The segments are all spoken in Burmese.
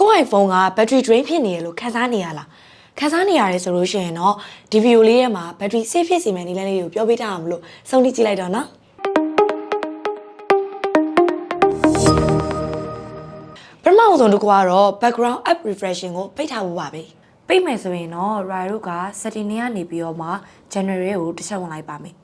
ကိုယ့် iPhone က battery drain ဖြစ်နေရလို့ခန်းစားနေရလားခန်းစားနေရတယ်ဆိုလို့ရှိရင်တော့ဒီဗီဒီယိုလေးထဲမှာ battery safe ဖြစ်စီမယ်နည်းလမ်းလေးကိုပြောပြထားအောင်မလို့စုံကြည့်လိုက်တော့နော်ပထမဆုံးတစ်ခုကတော့ background app refreshing ကိုပိတ်ထားဖို့ပါပဲပိတ်မယ်ဆိုရင်တော့ Ryo က setting တွေကနေပြီးတော့မှ generate ကိုတစ်ချက်ဝင်လိုက်ပါမယ်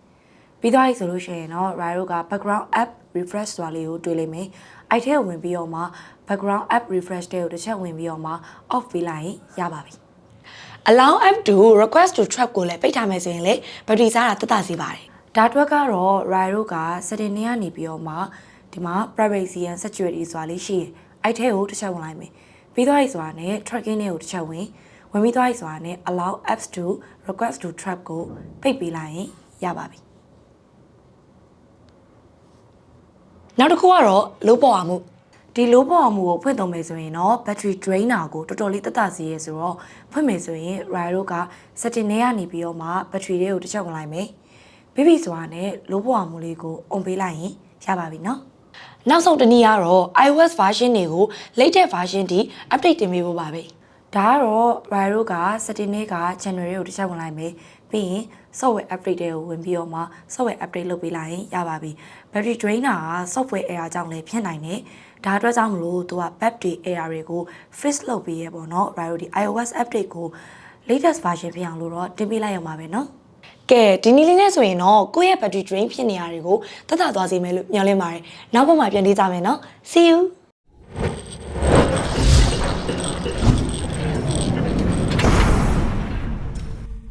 ပြီးသွားပြီဆိုလို့ရှိရင်တော့ Ryo က background app refresh ဆိုတာလေးကိုတွေ့လိမ့်မယ်အဲ့ထဲကိုဝင်ပြီးတော့မှ background app refresh တွေကိုတစ်ချက်ဝင်ပြီးတော့မှ off ပေးလိုက်ရင်ရပါပြီ allow app to request to trap ကိုလည်းပိတ်ထားမယ်ဆိုရင်လေ battery စားတာတက်တာစီပါတယ်ဒါအတွက်ကတော့ Ryo က setting တွေကနေပြီးတော့မှဒီမှာ privacy and security ဆိုတာလေးရှိရင်အဲ့ထဲကိုတစ်ချက်ဝင်လိုက်မယ်ပြီးသွားပြီဆိုတာနဲ့ tracking တွေကိုတစ်ချက်ဝင်ပြီးသွားပြီဆိုတာနဲ့ allow apps to request to trap ကိုပိတ်ပေးလိုက်ရင်ရပါပြီနောက်တစ်ခုကတော့ low power မှုဒီ low power မှုကိုဖွင့်သုံးမယ်ဆိုရင်တော့ battery drainer ကိုတော်တော်လေးတက်တာစီရဲဆိုတော့ဖွင့်မယ်ဆိုရင် Ryo က setting တွေကနေပြီးတော့မှ battery တွေကိုတစ်ချက်ဝင်လိုက်မယ်ပြီးပြီဆိုတာနဲ့ low power မှုလေးကို on ပေးလိုက်ရင်ရပါပြီနော်နောက်ဆုံးတစ်နည်းကတော့ iOS version တွေကို latest version ထိ update တင်ပေးဖို့ပါပဲဒါကတော့ Ryo က setting တွေက generate ကိုတစ်ချက်ဝင်လိုက်မယ်ပြီးရင် software update တွေကိုဝင်ပြီးတော့မှ software update လုပ်ပေးလိုက်ရင်ရပါပြီ battery drainer က software error ကြောင့်လည်းဖြစ်နိုင်တယ်ဒါအတွက်ကြောင့်မလို့သူက battery error တွေကို fix လုပ်ပေးရပေါ့နော် Ryo ဒီ iOS update ကို latest version ဖြစ်အောင်လို့တော့တင်ပေးလိုက်ရမှာပဲနော်ကဲဒီနည်းလေးနဲ့ဆိုရင်တော့ကိုယ့်ရဲ့ battery drain ဖြစ်နေရတွေကိုသက်သာသွားစေမယ်လို့ညွှန်လင်းပါတယ်နောက်ဘက်မှာပြန်လေးကြမယ်နော် see you